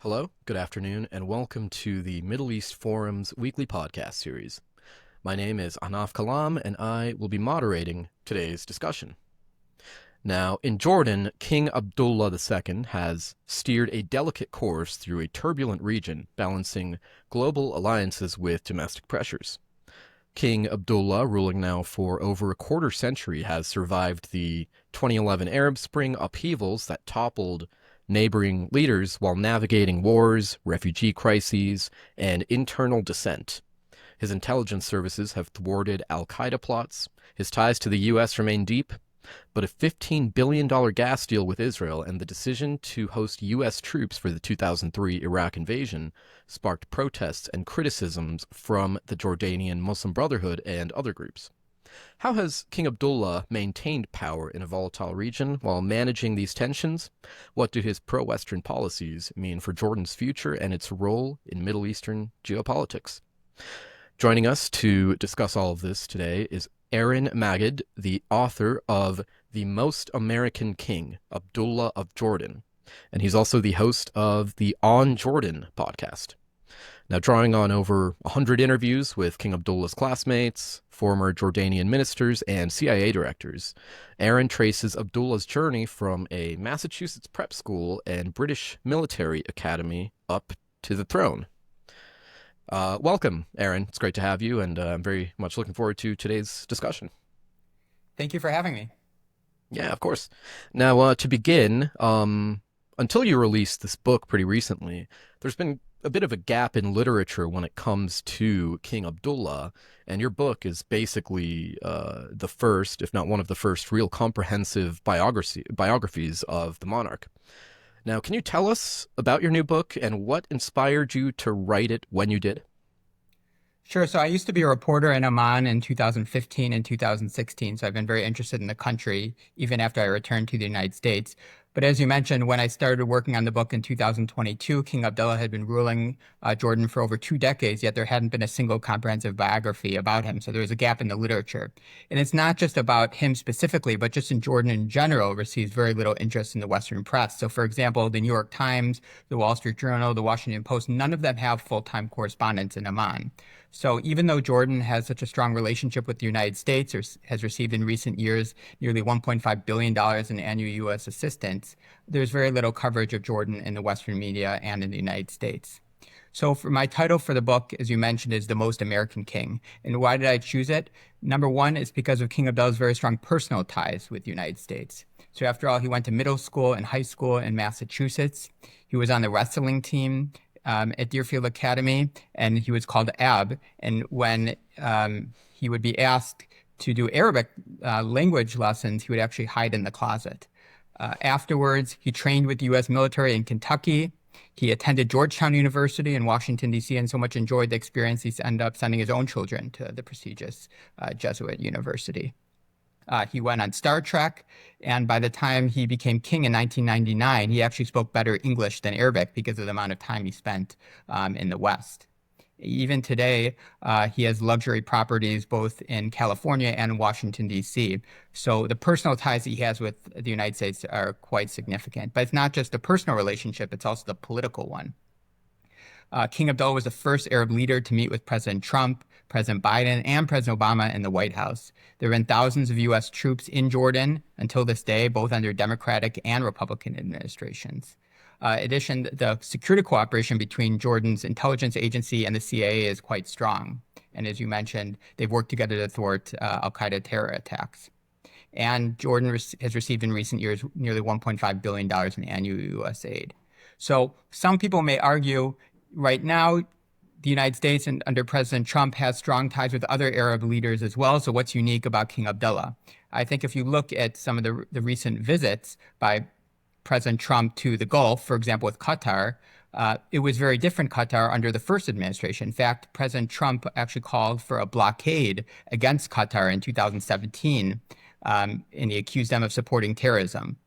Hello, good afternoon, and welcome to the Middle East Forum's weekly podcast series. My name is Anaf Kalam, and I will be moderating today's discussion. Now, in Jordan, King Abdullah II has steered a delicate course through a turbulent region, balancing global alliances with domestic pressures. King Abdullah, ruling now for over a quarter century, has survived the 2011 Arab Spring upheavals that toppled neighboring leaders while navigating wars, refugee crises, and internal dissent. His intelligence services have thwarted Al-Qaeda plots, his ties to the U.S. remain deep, but a $15 billion gas deal with Israel and the decision to host U.S. troops for the 2003 Iraq invasion sparked protests and criticisms from the Jordanian Muslim Brotherhood and other groups. How has King Abdullah maintained power in a volatile region while managing these tensions? What do his pro-Western policies mean for Jordan's future and its role in Middle Eastern geopolitics? Joining us to discuss all of this today is Aaron Magid, the author of The Most American King, Abdullah of Jordan, and he's also the host of the On Jordan podcast. Now, drawing on over 100 interviews with King Abdullah's classmates, former Jordanian ministers, and CIA directors, Aaron traces Abdullah's journey from a Massachusetts prep school and British military academy up to the throne. Welcome, Aaron. It's great to have you, and I'm very much looking forward to today's discussion. Thank you for having me. Yeah, of course. Now, to begin, until you released this book pretty recently, there's been a bit of a gap in literature when it comes to King Abdullah, and your book is basically the first, if not one of the first, real comprehensive biographies of the monarch. Now, can you tell us about your new book and what inspired you to write it when you did? Sure. So I used to be a reporter in Amman in 2015 and 2016. So I've been very interested in the country even after I returned to the United States. But as you mentioned, when I started working on the book in 2022, King Abdullah had been ruling Jordan for over 2 decades, yet there hadn't been a single comprehensive biography about him. So there was a gap in the literature. And it's not just about him specifically, but just in Jordan in general receives very little interest in the Western press. So for example, the New York Times, the Wall Street Journal, the Washington Post, none of them have full-time correspondents in Amman. So even though Jordan has such a strong relationship with the United States, or has received in recent years nearly $1.5 billion in annual U.S. assistance, there's very little coverage of Jordan in the Western media and in the United States. So for my title for the book, as you mentioned, is The Most American King. And why did I choose it? Number one is because of King Abdullah's very strong personal ties with the United States. So after all, he went to middle school and high school in Massachusetts. He was on the wrestling team at Deerfield Academy, and he was called Ab. And when he would be asked to do Arabic language lessons, he would actually hide in the closet. Afterwards, he trained with the U.S. military in Kentucky. He attended Georgetown University in Washington, D.C., and so much enjoyed the experience, he ended up sending his own children to the prestigious Jesuit university. He went on Star Trek, and by the time he became king in 1999, he actually spoke better English than Arabic because of the amount of time he spent in the West. Even today, he has luxury properties both in California and Washington, D.C. So the personal ties that he has with the United States are quite significant. But it's not just a personal relationship, it's also the political one. King Abdullah was the first Arab leader to meet with President Trump, President Biden, and President Obama in the White House. There have been thousands of U.S. troops in Jordan until this day, both under Democratic and Republican administrations. In addition, the security cooperation between Jordan's intelligence agency and the CIA is quite strong. And as you mentioned, they've worked together to thwart Al-Qaeda terror attacks. And Jordan has received in recent years nearly $1.5 billion in annual U.S. aid. So some people may argue right now, the United States and under President Trump has strong ties with other Arab leaders as well. So what's unique about King Abdullah? I think if you look at some of the recent visits by President Trump to the Gulf, for example, with Qatar, it was very different Qatar under the first administration. In fact, President Trump actually called for a blockade against Qatar in 2017, and he accused them of supporting terrorism.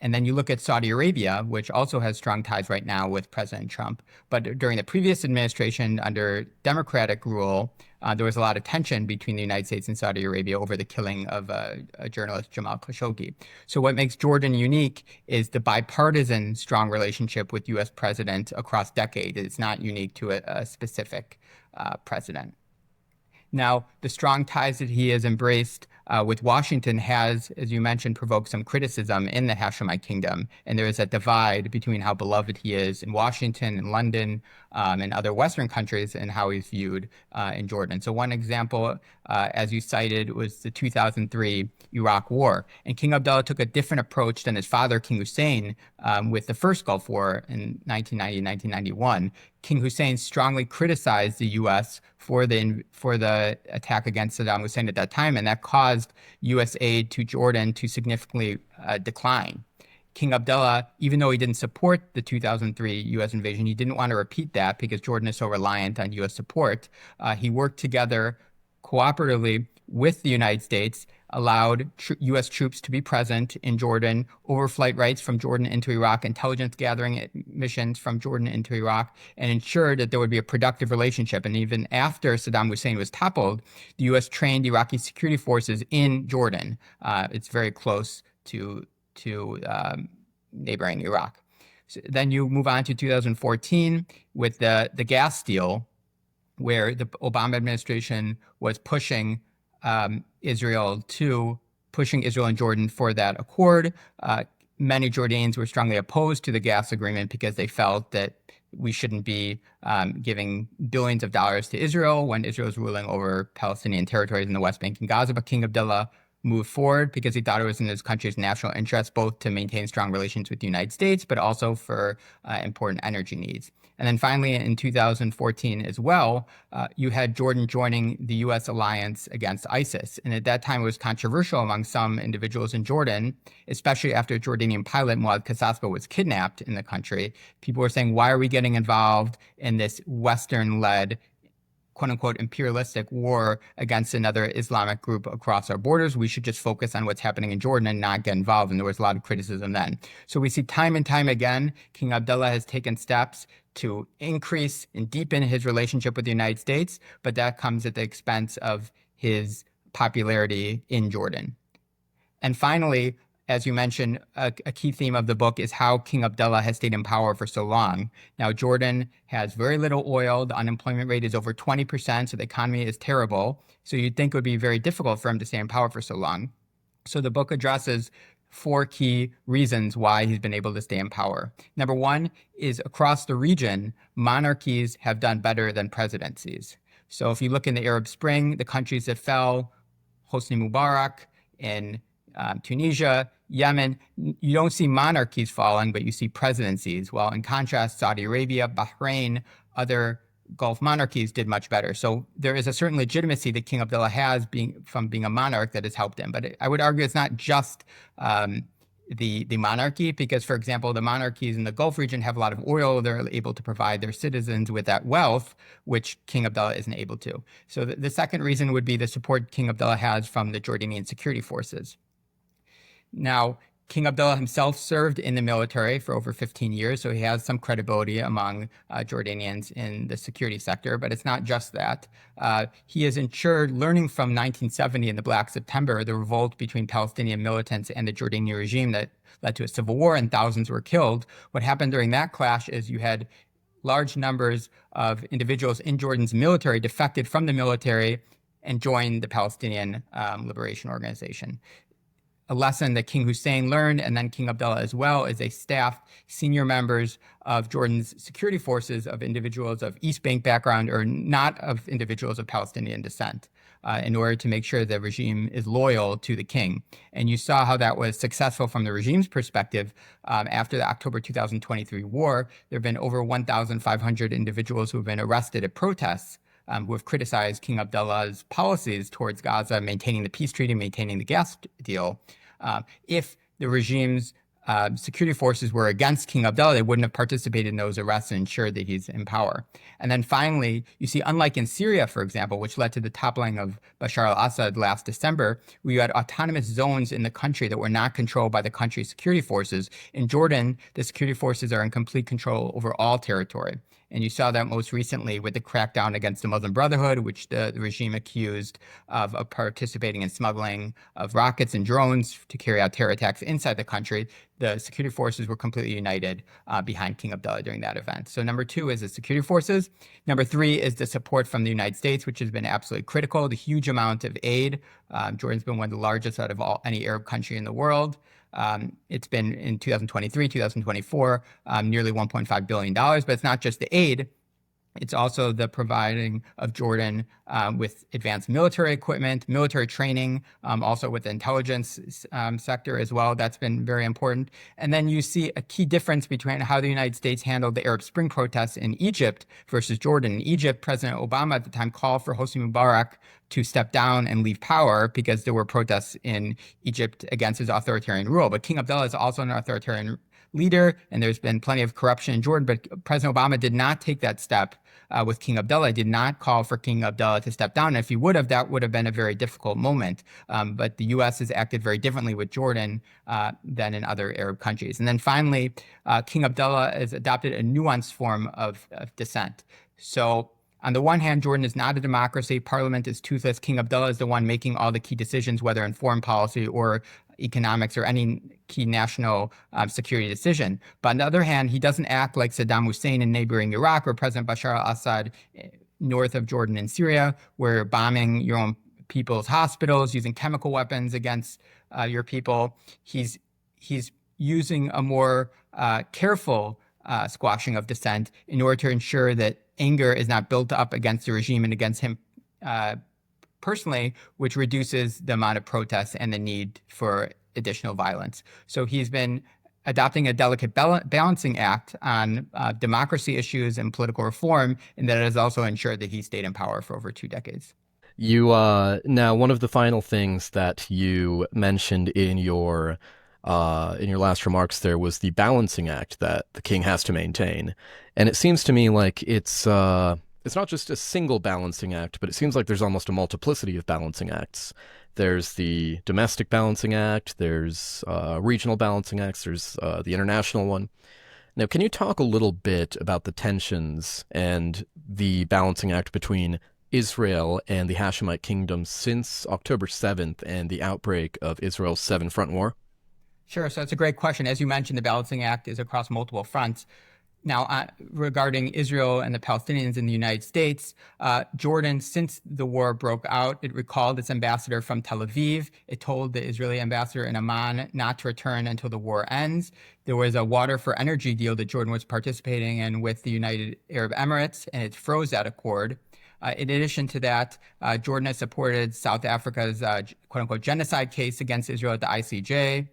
And then you look at Saudi Arabia, which also has strong ties right now with President Trump. But during the previous administration, under Democratic rule, there was a lot of tension between the United States and Saudi Arabia over the killing of a journalist, Jamal Khashoggi. So what makes Jordan unique is the bipartisan strong relationship with U.S. presidents across decades. It's not unique to a specific president. Now, the strong ties that he has embraced with Washington has, as you mentioned, provoked some criticism in the Hashemite kingdom. And there is a divide between how beloved he is in Washington and London and other Western countries and how he's viewed in Jordan. So one example, as you cited, was the 2003 Iraq War. And King Abdullah took a different approach than his father, King Hussein, with the first Gulf War in 1990 and 1991. King Hussein strongly criticized the U.S. for the attack against Saddam Hussein at that time, and that caused U.S. aid to Jordan to significantly decline. King Abdullah, even though he didn't support the 2003 U.S. invasion, he didn't want to repeat that because Jordan is so reliant on U.S. support. He worked together cooperatively with the United States, allowed U.S. troops to be present in Jordan, overflight rights from Jordan into Iraq, intelligence gathering missions from Jordan into Iraq, and ensured that there would be a productive relationship. And even after Saddam Hussein was toppled, the U.S. trained Iraqi security forces in Jordan. It's very close to neighboring Iraq. So then you move on to 2014 with the gas deal, where the Obama administration was pushing Israel and Jordan for that accord. Many Jordanians were strongly opposed to the gas agreement because they felt that we shouldn't be giving billions of dollars to Israel when Israel is ruling over Palestinian territories in the West Bank and Gaza. But King Abdullah moved forward because he thought it was in his country's national interest, both to maintain strong relations with the United States, but also for important energy needs. And then finally, in 2014 as well, you had Jordan joining the U.S. alliance against ISIS. And at that time, it was controversial among some individuals in Jordan, especially after Jordanian pilot Muad Kasasba was kidnapped in the country. People were saying, why are we getting involved in this Western-led quote-unquote imperialistic war against another Islamic group across our borders? We should just focus on what's happening in Jordan and not get involved. And there was a lot of criticism then. So we see time and time again, King Abdullah has taken steps to increase and deepen his relationship with the United States, but that comes at the expense of his popularity in Jordan. And finally, as you mentioned, a key theme of the book is how King Abdullah has stayed in power for so long. Now, Jordan has very little oil. The unemployment rate is over 20%, so the economy is terrible. So you'd think it would be very difficult for him to stay in power for so long. So the book addresses 4 key reasons why he's been able to stay in power. Number one is across the region, monarchies have done better than presidencies. So if you look in the Arab Spring, the countries that fell, Hosni Mubarak in Tunisia, Yemen, you don't see monarchies falling, but you see presidencies. While in contrast, Saudi Arabia, Bahrain, other Gulf monarchies did much better. So there is a certain legitimacy that King Abdullah has from being a monarch that has helped him. But I would argue it's not just the monarchy, because, for example, the monarchies in the Gulf region have a lot of oil. They're able to provide their citizens with that wealth, which King Abdullah isn't able to. So the second reason would be the support King Abdullah has from the Jordanian security forces. Now, King Abdullah himself served in the military for over 15 years, so he has some credibility among Jordanians in the security sector, but it's not just that. He has ensured, learning from 1970 and the Black September, the revolt between Palestinian militants and the Jordanian regime that led to a civil war and thousands were killed. What happened during that clash is you had large numbers of individuals in Jordan's military defected from the military and joined the Palestinian Liberation Organization. A lesson that King Hussein learned, and then King Abdullah as well, is they staffed senior members of Jordan's security forces of individuals of East Bank background or not of individuals of Palestinian descent in order to make sure the regime is loyal to the king. And you saw how that was successful from the regime's perspective. After the October 2023 war, there have been over 1,500 individuals who have been arrested at protests who have criticized King Abdullah's policies towards Gaza, maintaining the peace treaty, maintaining the gas deal. If the regime's security forces were against King Abdullah, they wouldn't have participated in those arrests and ensured that he's in power. And then finally, you see, unlike in Syria, for example, which led to the toppling of Bashar al-Assad last December, where you had autonomous zones in the country that were not controlled by the country's security forces. In Jordan, the security forces are in complete control over all territory. And you saw that most recently with the crackdown against the Muslim Brotherhood, which the regime accused of participating in smuggling of rockets and drones to carry out terror attacks inside the country. The security forces were completely united behind King Abdullah during that event. So number two is the security forces. Number three is the support from the United States, which has been absolutely critical. The huge amount of aid. Jordan's been one of the largest out of any Arab country in the world. It's been in 2023, 2024, nearly $1.5 billion. But it's not just the aid. It's also the providing of Jordan with advanced military equipment, military training, also with the intelligence sector as well. That's been very important. And then you see a key difference between how the United States handled the Arab Spring protests in Egypt versus Jordan. In Egypt, President Obama at the time called for Hosni Mubarak to step down and leave power because there were protests in Egypt against his authoritarian rule. But King Abdullah is also an authoritarian leader, and there's been plenty of corruption in Jordan, but President Obama did not take that step with King Abdullah, did not call for King Abdullah to step down. And if he would have, that would have been a very difficult moment. But the U.S. has acted very differently with Jordan than in other Arab countries. And then finally, King Abdullah has adopted a nuanced form of dissent. So on the one hand, Jordan is not a democracy. Parliament is toothless. King Abdullah is the one making all the key decisions, whether in foreign policy or economics or any key national security decision. But on the other hand, he doesn't act like Saddam Hussein in neighboring Iraq or President Bashar al-Assad north of Jordan and Syria, where bombing your own people's hospitals, using chemical weapons against your people. He's using a more careful squashing of dissent in order to ensure that anger is not built up against the regime and against him personally, which reduces the amount of protests and the need for additional violence. So he's been adopting a delicate balancing act on democracy issues and political reform, and that has also ensured that he stayed in power for over 2 decades. You now one of the final things that you mentioned in your last remarks there was the balancing act that the king has to maintain, and it seems to me like it's not just a single balancing act, but it seems like there's almost a multiplicity of balancing acts. There's the domestic balancing act, there's regional balancing acts, there's the international one. Now, can you talk a little bit about the tensions and the balancing act between Israel and the Hashemite kingdom since October 7th and the outbreak of Israel's Seven Front War? Sure. So it's a great question. As you mentioned, the balancing act is across multiple fronts. Now, regarding Israel and the Palestinians in the United States, Jordan, since the war broke out, it recalled its ambassador from Tel Aviv. It told the Israeli ambassador in Amman not to return until the war ends. There was a water for energy deal that Jordan was participating in with the United Arab Emirates, and it froze that accord. In addition to that, Jordan has supported South Africa's quote-unquote genocide case against Israel at the ICJ.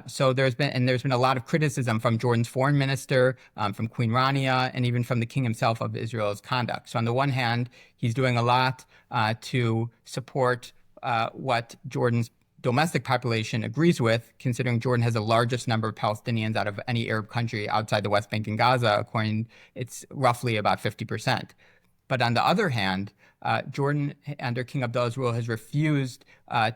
So there's been a lot of criticism from Jordan's foreign minister, from Queen Rania, and even from the king himself of Israel's conduct. So on the one hand, he's doing a lot to support what Jordan's domestic population agrees with, considering Jordan has the largest number of Palestinians out of any Arab country outside the West Bank and Gaza, according it's roughly about 50%. But on the other hand, Jordan, under King Abdullah's rule, has refused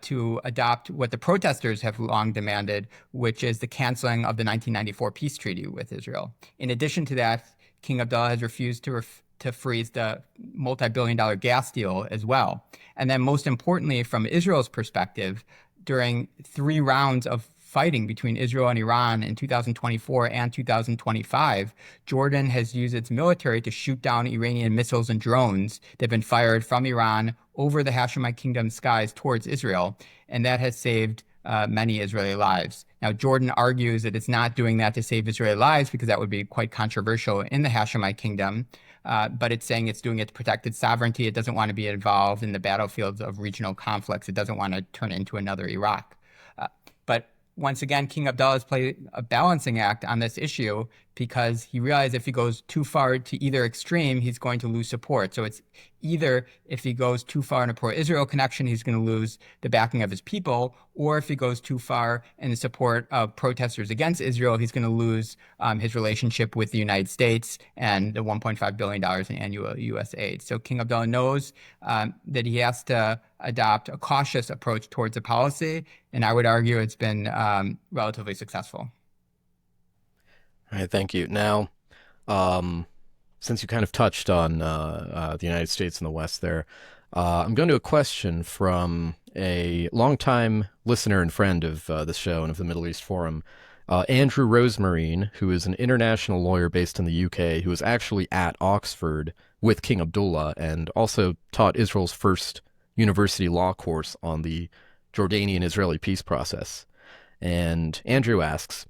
to adopt what the protesters have long demanded, which is the canceling of the 1994 peace treaty with Israel. In addition to that, King Abdullah has refused to freeze the multi-billion-dollar gas deal as well. And then most importantly, from Israel's perspective, during 3 rounds of fighting between Israel and Iran in 2024 and 2025, Jordan has used its military to shoot down Iranian missiles and drones that have been fired from Iran over the Hashemite kingdom skies towards Israel, and that has saved many Israeli lives. Now, Jordan argues that it's not doing that to save Israeli lives because that would be quite controversial in the Hashemite kingdom, but it's saying it's doing it to protect its sovereignty. It doesn't want to be involved in the battlefields of regional conflicts. It doesn't want to turn into another Iraq. But once again, King Abdullah has played a balancing act on this issue because he realized if he goes too far to either extreme, he's going to lose support. So it's either if he goes too far in a pro-Israel connection, he's going to lose the backing of his people, or if he goes too far in the support of protesters against Israel, he's going to lose his relationship with the United States and the $1.5 billion in annual U.S. aid. So King Abdullah knows that he has to adopt a cautious approach towards the policy, and I would argue it's been relatively successful. All right, thank you. Now, since you kind of touched on the United States and the West there, I'm going to a question from a longtime listener and friend of this show and of the Middle East Forum, Andrew Rosemarine, who is an international lawyer based in the UK, who was actually at Oxford with King Abdullah and also taught Israel's first university law course on the Jordanian-Israeli peace process. And Andrew asks,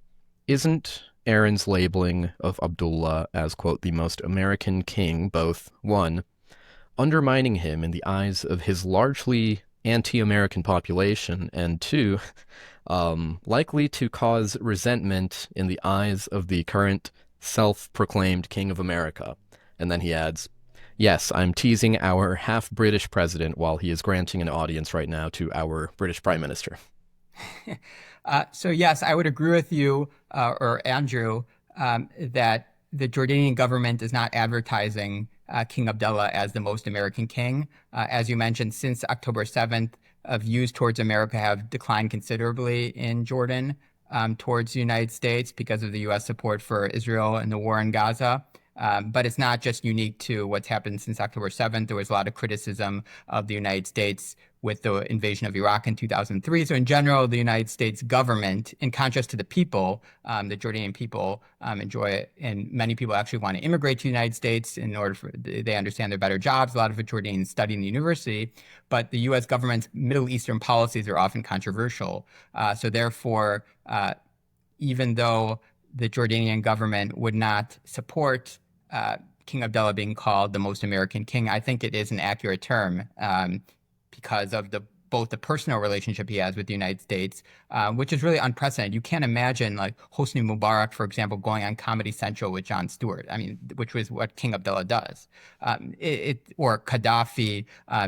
isn't Aaron's labeling of Abdullah as, quote, the most American king, both, one, undermining him in the eyes of his largely anti-American population, and two, likely to cause resentment in the eyes of the current self-proclaimed King of America? And then he adds, yes, I'm teasing our half-British president while he is granting an audience right now to our British Prime Minister. So yes, I would agree with you, or Andrew, that the Jordanian government is not advertising King Abdullah as the most American king. As you mentioned, since October 7th, views towards America have declined considerably in Jordan towards the United States because of the U.S. support for Israel and the war in Gaza. But it's not just unique to what's happened since October 7th. There was a lot of criticism of the United States with the invasion of Iraq in 2003. So in general, the United States government, in contrast to the people, the Jordanian people enjoy it, and many people actually want to immigrate to the United States in order for, they understand their better jobs. A lot of Jordanians study in the university, but the U.S. government's Middle Eastern policies are often controversial. So therefore, even though the Jordanian government would not support King Abdullah being called the most American king, I think it is an accurate term because of both the personal relationship he has with the United States, which is really unprecedented. You can't imagine like Hosni Mubarak, for example, going on Comedy Central with Jon Stewart. I mean, which was what King Abdullah does. Or Gaddafi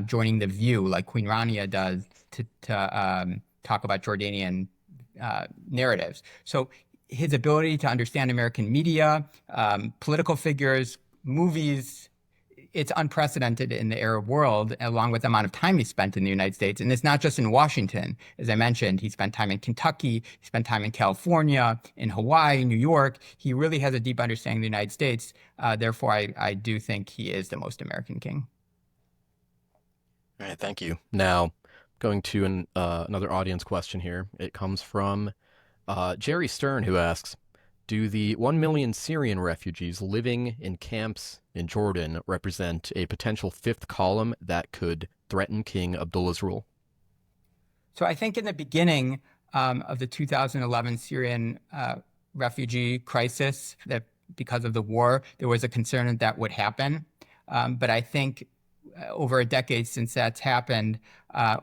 joining The View like Queen Rania does to talk about Jordanian narratives. So his ability to understand American media, political figures, movies, it's unprecedented in the Arab world, along with the amount of time he spent in the United States. And it's not just in Washington. As I mentioned, he spent time in Kentucky, he spent time in California, in Hawaii, New York. He really has a deep understanding of the United States. Therefore, I do think he is the most American king. All right, thank you. Now, going to another audience question here. It comes from Jerry Stern, who asks, do the 1 million Syrian refugees living in camps in Jordan represent a potential fifth column that could threaten King Abdullah's rule? So I think in the beginning of the 2011 Syrian refugee crisis, that because of the war, there was a concern that would happen. But I think over a decade since that's happened,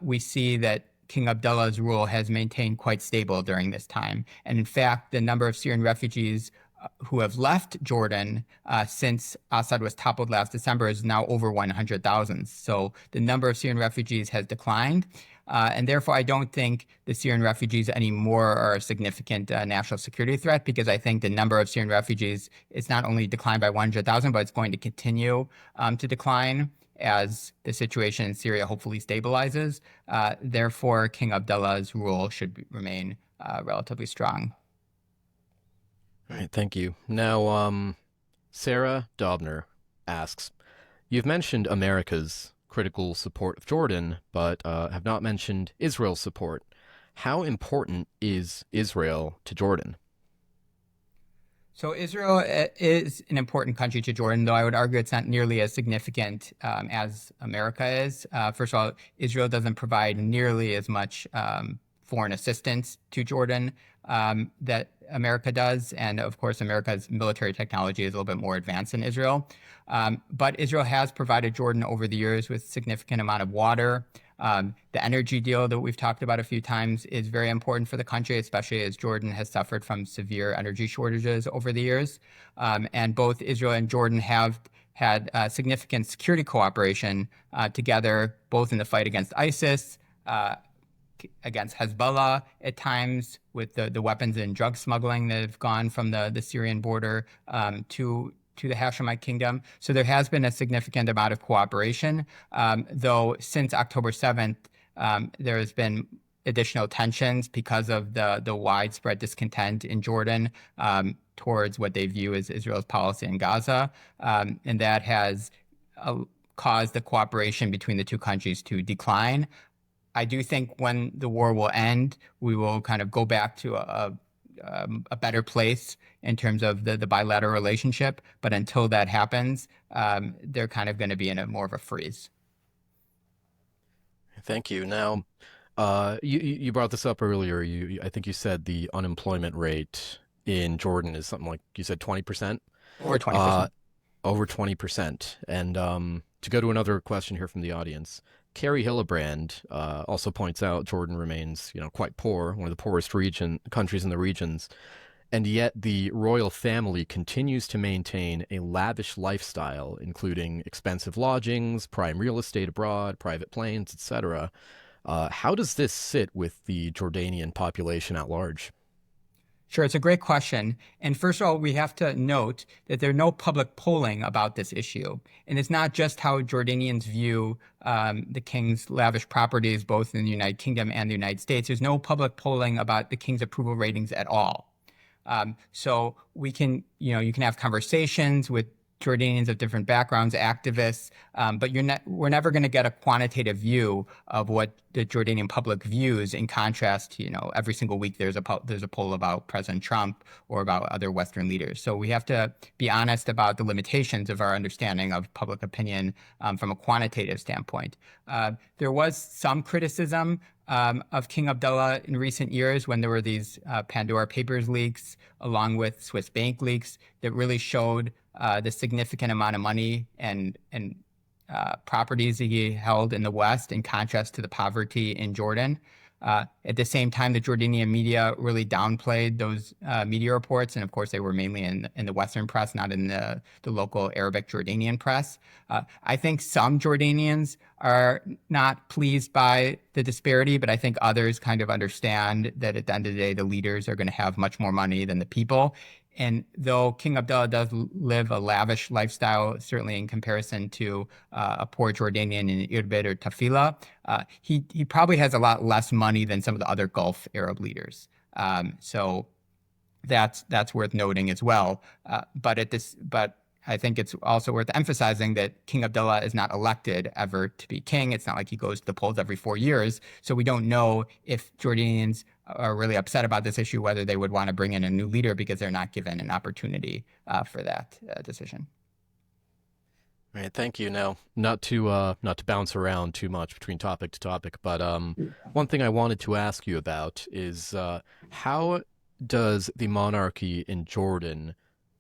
we see that King Abdullah's rule has maintained quite stable during this time. And in fact, the number of Syrian refugees who have left Jordan since Assad was toppled last December is now over 100,000. So the number of Syrian refugees has declined. And therefore, I don't think the Syrian refugees anymore are a significant national security threat, because I think the number of Syrian refugees is not only declined by 100,000, but it's going to continue to decline as the situation in Syria hopefully stabilizes. Therefore, King Abdullah's rule should remain relatively strong. All right, thank you. Now, Sarah Dobner asks, you've mentioned America's critical support of Jordan, but have not mentioned Israel's support. How important is Israel to Jordan? So Israel is an important country to Jordan, though I would argue it's not nearly as significant as America is. First of all, Israel doesn't provide nearly as much foreign assistance to Jordan that America does. And of course, America's military technology is a little bit more advanced than Israel. But Israel has provided Jordan over the years with a significant amount of water. The energy deal that we've talked about a few times is very important for the country, especially as Jordan has suffered from severe energy shortages over the years. And both Israel and Jordan have had significant security cooperation together, both in the fight against ISIS, against Hezbollah at times, with the weapons and drug smuggling that have gone from the Syrian border to the Hashemite kingdom. So there has been a significant amount of cooperation, though since October 7th, there has been additional tensions because of the widespread discontent in Jordan towards what they view as Israel's policy in Gaza. And that has caused the cooperation between the two countries to decline. I do think when the war will end, we will kind of go back to a better place in terms of the bilateral relationship. But until that happens, they're kind of going to be in a more of a freeze. Thank you. Now, you brought this up earlier. I think you said the unemployment rate in Jordan is something like you said 20%. Over 20%. Over 20%. And to go to another question here from the audience, Carrie Hillebrand also points out Jordan remains, quite poor, one of the poorest countries in the regions, and yet the royal family continues to maintain a lavish lifestyle, including expensive lodgings, prime real estate abroad, private planes, etc. How does this sit with the Jordanian population at large? Sure, it's a great question. And first of all, we have to note that there's no public polling about this issue. And it's not just how Jordanians view the king's lavish properties, both in the United Kingdom and the United States. There's no public polling about the king's approval ratings at all. So you can have conversations with Jordanians of different backgrounds, activists, but we're never going to get a quantitative view of what the Jordanian public views. In contrast to, every single week there's a poll about President Trump or about other Western leaders. So we have to be honest about the limitations of our understanding of public opinion from a quantitative standpoint. There was some criticism of King Abdullah in recent years when there were these Pandora Papers leaks, along with Swiss bank leaks, that really showed the significant amount of money and properties that he held in the West, in contrast to the poverty in Jordan. At the same time, the Jordanian media really downplayed those media reports. And of course, they were mainly in the Western press, not in the local Arabic Jordanian press. I think some Jordanians are not pleased by the disparity, but I think others kind of understand that at the end of the day, the leaders are going to have much more money than the people. And though King Abdullah does live a lavish lifestyle, certainly in comparison to a poor Jordanian in Irbid or Tafila, he probably has a lot less money than some of the other Gulf Arab leaders. So that's worth noting as well. But I think it's also worth emphasizing that King Abdullah is not elected ever to be king. It's not like he goes to the polls every 4 years. So we don't know if Jordanians are really upset about this issue, whether they would want to bring in a new leader because they're not given an opportunity for that decision. All right, thank you. Now, not to bounce around too much between topic to topic, but one thing I wanted to ask you about is how does the monarchy in Jordan,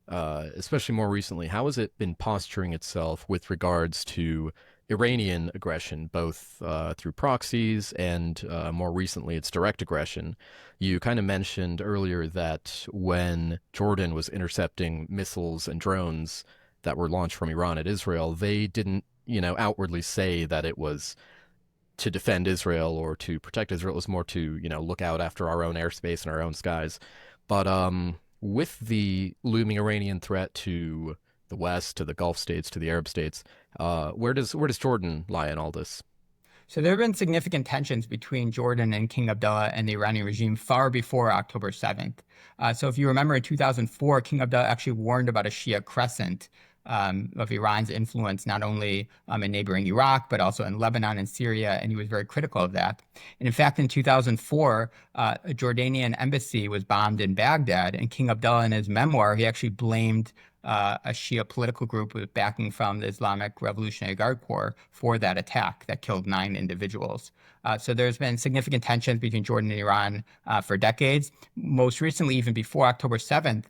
especially more recently, how has it been posturing itself with regards to Iranian aggression, both through proxies and more recently its direct aggression? You kind of mentioned earlier that when Jordan was intercepting missiles and drones that were launched from Iran at Israel, they didn't, outwardly say that it was to defend Israel or to protect Israel. It was more to, look out after our own airspace and our own skies. But with the looming Iranian threat to the West, to the Gulf states, to the Arab states, where does Jordan lie in all this? So there have been significant tensions between Jordan and King Abdullah and the Iranian regime far before October 7th. So if you remember, in 2004, King Abdullah actually warned about a Shia crescent of Iran's influence, not only in neighboring Iraq, but also in Lebanon and Syria, and he was very critical of that. And in fact, in 2004, a Jordanian embassy was bombed in Baghdad, and King Abdullah, in his memoir, he actually blamed a Shia political group with backing from the Islamic Revolutionary Guard Corps for that attack that killed 9 individuals. So there's been significant tensions between Jordan and Iran for decades. Most recently, even before October 7th,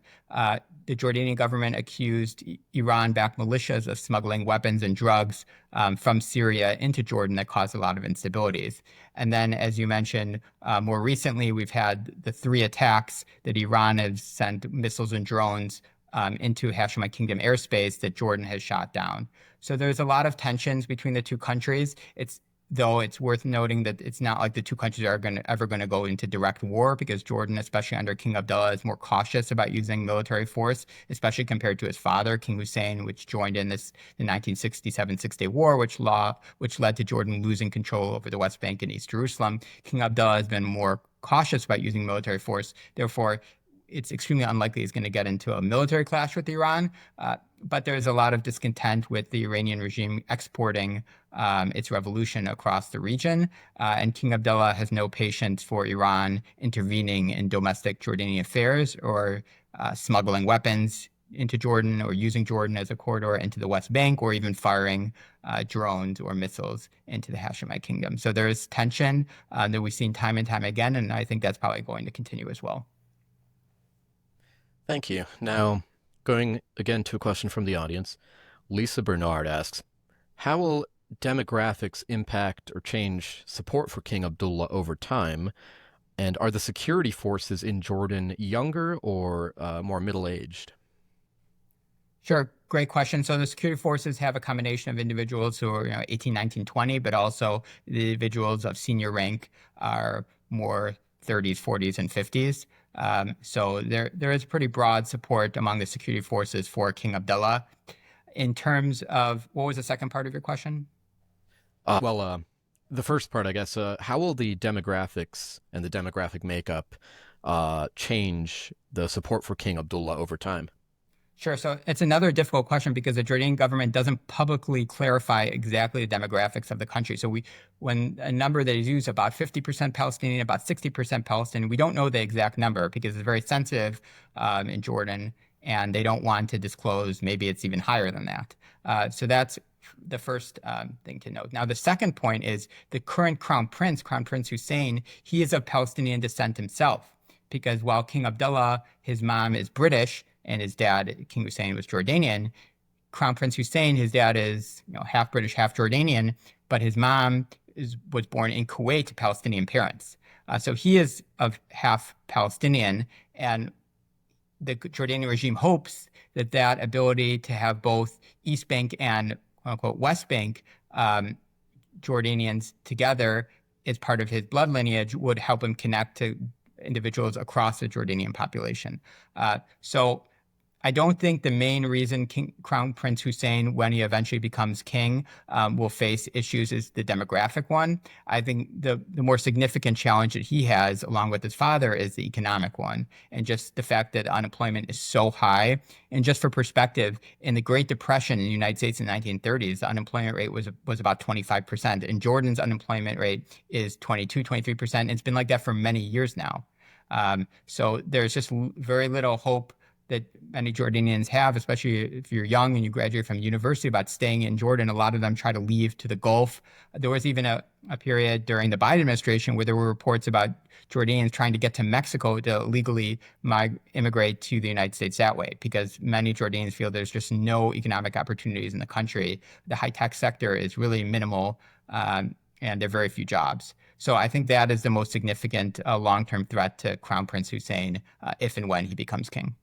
the Jordanian government accused Iran-backed militias of smuggling weapons and drugs from Syria into Jordan that caused a lot of instabilities. And then, as you mentioned, more recently, we've had the 3 attacks that Iran has sent missiles and drones into Hashemite Kingdom airspace that Jordan has shot down. So there's a lot of tensions between the two countries. It's though it's worth noting that it's not like the two countries are ever going to go into direct war, because Jordan, especially under King Abdullah, is more cautious about using military force, especially compared to his father, King Hussein, which joined in the 1967 Six-Day War, which led to Jordan losing control over the West Bank and East Jerusalem. King Abdullah has been more cautious about using military force. Therefore, it's extremely unlikely he's going to get into a military clash with Iran. But there's a lot of discontent with the Iranian regime exporting its revolution across the region. And King Abdullah has no patience for Iran intervening in domestic Jordanian affairs or smuggling weapons into Jordan or using Jordan as a corridor into the West Bank, or even firing drones or missiles into the Hashemite kingdom. So there is tension that we've seen time and time again, and I think that's probably going to continue as well. Thank you. Now, going again to a question from the audience, Lisa Bernard asks, how will demographics impact or change support for King Abdullah over time? And are the security forces in Jordan younger or more middle-aged? Sure. Great question. So the security forces have a combination of individuals who are 18, 19, 20, but also the individuals of senior rank are more 30s, 40s, and 50s. So there is pretty broad support among the security forces for King Abdullah. In terms of, what was the second part of your question? The first part, I guess, how will the demographics and the demographic makeup change the support for King Abdullah over time? Sure. So it's another difficult question because the Jordanian government doesn't publicly clarify exactly the demographics of the country. So when a number that is used, about 50% Palestinian, about 60% Palestinian, we don't know the exact number because it's very sensitive in Jordan, and they don't want to disclose. Maybe it's even higher than that. So that's the first thing to note. Now, the second point is the current Crown Prince Hussein, he is of Palestinian descent himself, because while King Abdullah, his mom is British, and his dad, King Hussein, was Jordanian. Crown Prince Hussein, his dad is half British, half Jordanian, but his mom was born in Kuwait to Palestinian parents. So he is of half Palestinian, and the Jordanian regime hopes that that ability to have both East Bank and quote-unquote West Bank Jordanians together as part of his blood lineage would help him connect to individuals across the Jordanian population. So I don't think the main reason Crown Prince Hussein, when he eventually becomes king, will face issues is the demographic one. I think the more significant challenge that he has, along with his father, is the economic one. And just the fact that unemployment is so high. And just for perspective, in the Great Depression in the United States in the 1930s, the unemployment rate was about 25%. And Jordan's unemployment rate is 22, 23%. And it's been like that for many years now. So there's just very little hope that many Jordanians have, especially if you're young and you graduate from university, about staying in Jordan. A lot of them try to leave to the Gulf. There was even a period during the Biden administration where there were reports about Jordanians trying to get to Mexico to legally immigrate to the United States that way, because many Jordanians feel there's just no economic opportunities in the country. The high-tech sector is really minimal, and there are very few jobs. So I think that is the most significant long-term threat to Crown Prince Hussein if and when he becomes king.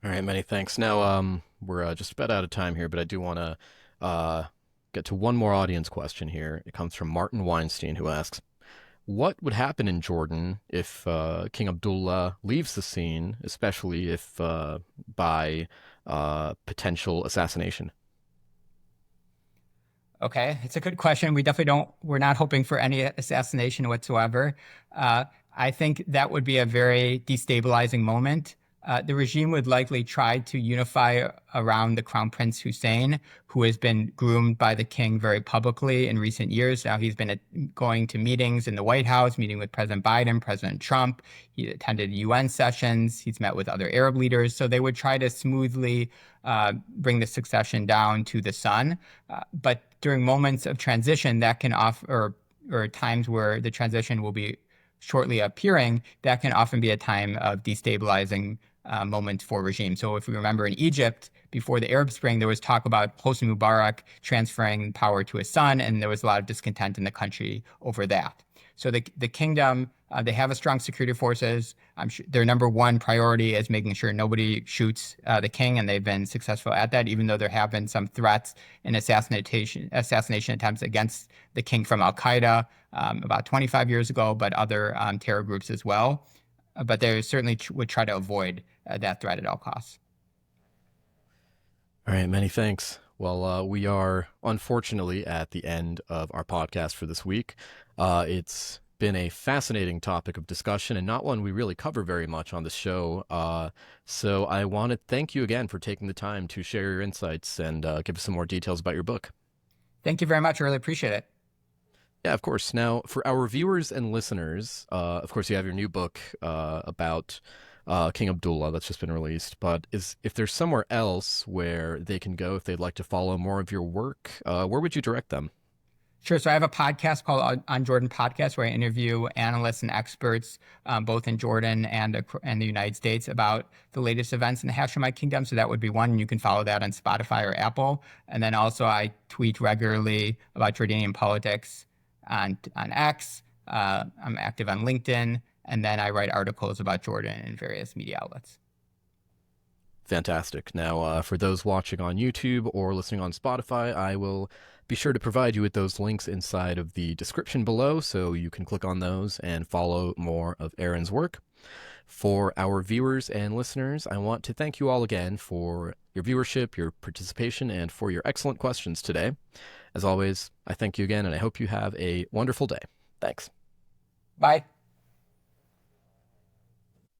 All right, many thanks. Now, we're just about out of time here, but I do want to get to one more audience question here. It comes from Martin Weinstein, who asks, what would happen in Jordan if King Abdullah leaves the scene, especially if by potential assassination? Okay, it's a good question. We're not hoping for any assassination whatsoever. I think that would be a very destabilizing moment. The regime would likely try to unify around the Crown Prince Hussein, who has been groomed by the king very publicly in recent years. Now he's been going to meetings in the White House, meeting with President Biden, President Trump. He attended UN sessions. He's met with other Arab leaders. So they would try to smoothly bring the succession down to the son. But during moments of transition, that can offer, or times where the transition will be shortly appearing, that can often be a time of destabilizing moment for regime. So if we remember in Egypt, before the Arab Spring, there was talk about Hosni Mubarak transferring power to his son, and there was a lot of discontent in the country over that. So the kingdom, they have a strong security forces. I'm sure their number one priority is making sure nobody shoots the king, and they've been successful at that, even though there have been some threats and assassination attempts against the king from Al-Qaeda about 25 years ago, but other terror groups as well. But they certainly would try to avoid that threat at all costs. All right, many thanks. Well, we are unfortunately at the end of our podcast for this week. It's been a fascinating topic of discussion and not one we really cover very much on the show. So I want to thank you again for taking the time to share your insights and give us some more details about your book. Thank you very much. I really appreciate it. Yeah, of course. Now, for our viewers and listeners, of course, you have your new book about King Abdullah that's just been released. But if there's somewhere else where they can go if they'd like to follow more of your work, where would you direct them? Sure. So I have a podcast called On Jordan Podcast where I interview analysts and experts, both in Jordan and the United States, about the latest events in the Hashemite Kingdom. So that would be one. You can follow that on Spotify or Apple. And then also I tweet regularly about Jordanian politics on X. I'm active on LinkedIn. And then I write articles about Jordan in various media outlets. Fantastic. Now, for those watching on YouTube or listening on Spotify, I will be sure to provide you with those links inside of the description below so you can click on those and follow more of Aaron's work. For our viewers and listeners, I want to thank you all again for your viewership, your participation, and for your excellent questions today. As always, I thank you again, and I hope you have a wonderful day. Thanks. Bye.